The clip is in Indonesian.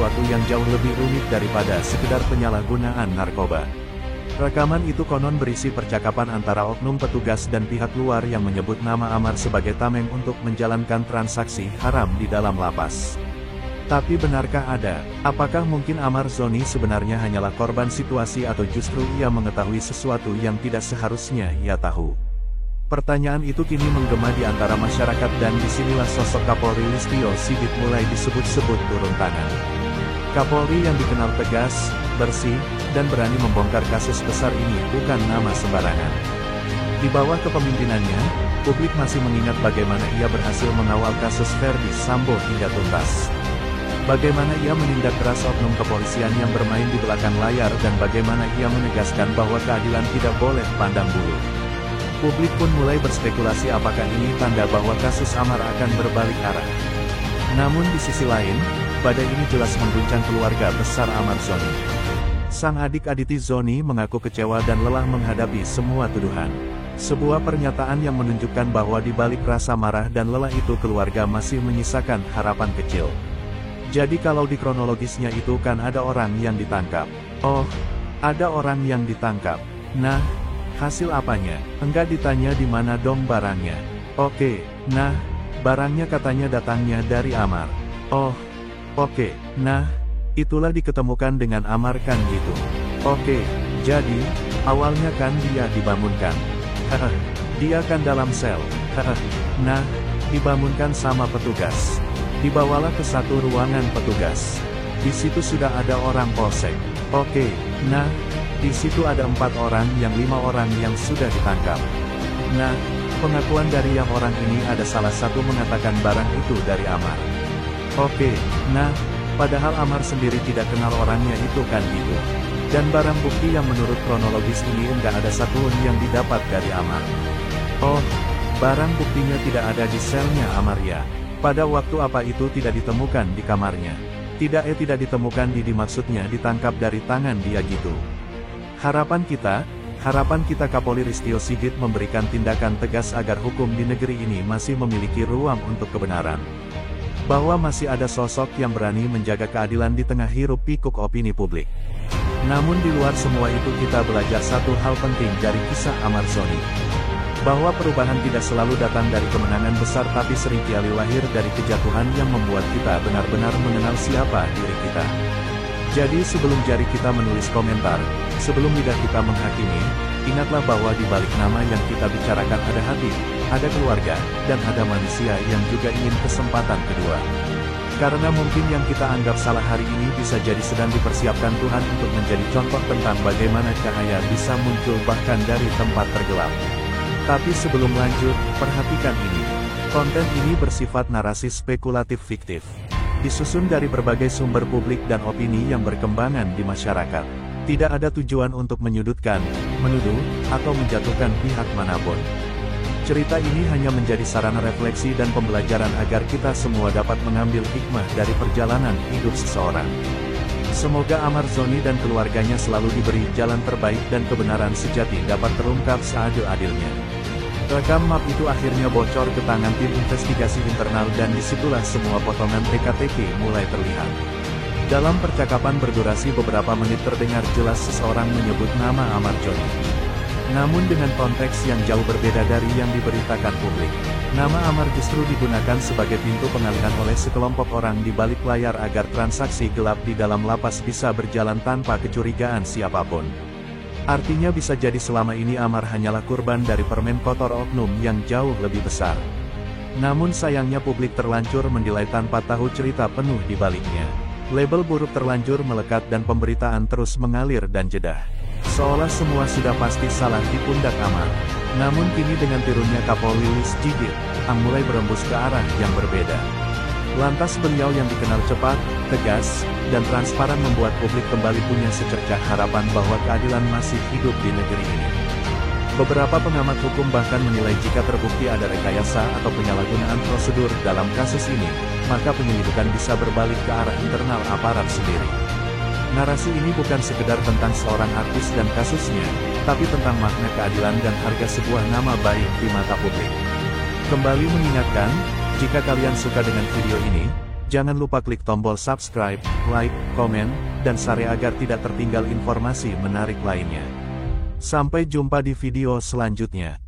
sesuatu yang jauh lebih rumit daripada sekedar penyalahgunaan narkoba. Rekaman itu konon berisi percakapan antara oknum petugas dan pihak luar yang menyebut nama Amar sebagai tameng untuk menjalankan transaksi haram di dalam lapas. Tapi benarkah ada? Apakah mungkin Amar Zoni sebenarnya hanyalah korban situasi atau justru ia mengetahui sesuatu yang tidak seharusnya ia tahu? Pertanyaan itu kini menggema di antara masyarakat dan disinilah sosok Kapolri Listio Sigit mulai disebut-sebut turun tangan. Kapolri yang dikenal tegas, bersih, dan berani membongkar kasus besar ini bukan nama sembarangan. Di bawah kepemimpinannya, publik masih mengingat bagaimana ia berhasil mengawal kasus Verdi Sambo hingga tuntas. Bagaimana ia menindak keras oknum kepolisian yang bermain di belakang layar dan bagaimana ia menegaskan bahwa keadilan tidak boleh pandang bulu. Publik pun mulai berspekulasi apakah ini tanda bahwa kasus Amar akan berbalik arah. Namun di sisi lain, badai ini jelas mengguncang keluarga besar Amar Zoni. Sang adik Aditi Zoni mengaku kecewa dan lelah menghadapi semua tuduhan. Sebuah pernyataan yang menunjukkan bahwa di balik rasa marah dan lelah itu keluarga masih menyisakan harapan kecil. Jadi kalau di kronologisnya itu kan ada orang yang ditangkap. Oh, ada orang yang ditangkap. Nah, hasil apanya? Enggak ditanya di mana dong barangnya. Oke, nah, barangnya katanya datangnya dari Amar. Oh, oke, nah, itulah diketemukan dengan Amar kan gitu. Oke, jadi, awalnya kan dia dibangunkan. Haha, dia kan dalam sel. Haha, nah, dibangunkan sama petugas. Dibawalah ke satu ruangan petugas. Di situ sudah ada orang polsek. Oke, nah, di situ ada 4 orang yang 5 orang yang sudah ditangkap. Nah, pengakuan dari yang orang ini ada salah satu mengatakan barang itu dari Amar. Oke, nah, padahal Amar sendiri tidak kenal orangnya itu kan gitu. Dan barang bukti yang menurut kronologis ini enggak ada satupun yang didapat dari Amar. Oh, barang buktinya tidak ada di selnya Amar ya. Pada waktu apa itu tidak ditemukan di kamarnya. Tidak ditemukan maksudnya ditangkap dari tangan dia gitu. Harapan kita Kapolri Listio Sigit memberikan tindakan tegas agar hukum di negeri ini masih memiliki ruang untuk kebenaran. Bahwa masih ada sosok yang berani menjaga keadilan di tengah hiruk pikuk opini publik. Namun di luar semua itu kita belajar satu hal penting dari kisah Amar Zoni. Bahwa perubahan tidak selalu datang dari kemenangan besar tapi seringkali lahir dari kejatuhan yang membuat kita benar-benar mengenal siapa diri kita. Jadi sebelum jari kita menulis komentar, sebelum lidah kita menghakimi, ingatlah bahwa di balik nama yang kita bicarakan ada hati, ada keluarga, dan ada manusia yang juga ingin kesempatan kedua. Karena mungkin yang kita anggap salah hari ini bisa jadi sedang dipersiapkan Tuhan untuk menjadi contoh tentang bagaimana cahaya bisa muncul bahkan dari tempat tergelap. Tapi sebelum lanjut, perhatikan ini. Konten ini bersifat narasi spekulatif fiktif. Disusun dari berbagai sumber publik dan opini yang berkembangan di masyarakat. Tidak ada tujuan untuk menyudutkan, menuduh, atau menjatuhkan pihak manapun. Cerita ini hanya menjadi sarana refleksi dan pembelajaran agar kita semua dapat mengambil hikmah dari perjalanan hidup seseorang. Semoga Amar Zoni dan keluarganya selalu diberi jalan terbaik dan kebenaran sejati dapat terungkap seadil-adilnya. Rekam map itu akhirnya bocor ke tangan tim investigasi internal dan disitulah semua potongan TKTP mulai terlihat. Dalam percakapan berdurasi beberapa menit terdengar jelas seseorang menyebut nama Amar Zoni. Namun dengan konteks yang jauh berbeda dari yang diberitakan publik. Nama Amar justru digunakan sebagai pintu pengalihan oleh sekelompok orang di balik layar agar transaksi gelap di dalam lapas bisa berjalan tanpa kecurigaan siapapun. Artinya bisa jadi selama ini Amar hanyalah kurban dari permen kotor oknum yang jauh lebih besar. Namun sayangnya publik terlanjur menilai tanpa tahu cerita penuh di baliknya. Label buruk terlanjur melekat dan pemberitaan terus mengalir dan jedah. Seolah semua sudah pasti salah di pundak Amar. Namun kini dengan turunnya Kapolri Listio Sigit, mulai berembus ke arah yang berbeda. Lantas beliau yang dikenal cepat, tegas, dan transparan membuat publik kembali punya secercah harapan bahwa keadilan masih hidup di negeri ini. Beberapa pengamat hukum bahkan menilai jika terbukti ada rekayasa atau penyalahgunaan prosedur dalam kasus ini, maka penyelidikan bisa berbalik ke arah internal aparat sendiri. Narasi ini bukan sekedar tentang seorang artis dan kasusnya, tapi tentang makna keadilan dan harga sebuah nama baik di mata publik. Kembali mengingatkan, jika kalian suka dengan video ini, Jangan lupa klik tombol subscribe, like, komen, dan share agar tidak tertinggal informasi menarik lainnya. Sampai jumpa di video selanjutnya.